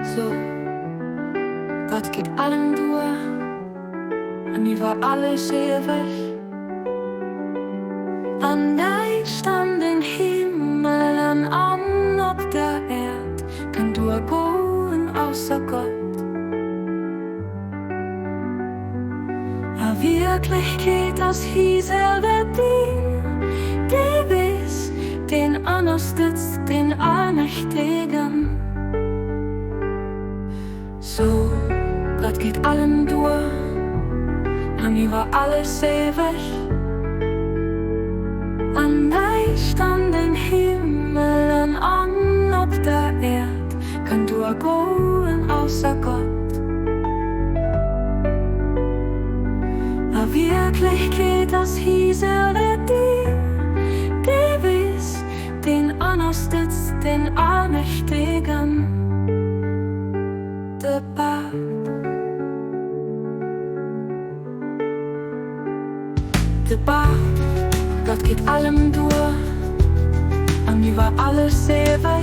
So, Gott geht allen durch, und über alles ewig. An dig stand den himmelen an op der Erd, kan du gå außer Gott. A Wirklichkeit, das hieß die wiss, den understützt, den Allmächtigen. So, Gott geht allen durch, und über alles ewig. An dig stand den himmelen an op der Erd, kan du gå außer Gott. A Wirklichkeit, das hieß die wiss, den understützt, den Allmächtigen. Der Bad. Der Bad. Gott geht allem durch, und über alles ewig.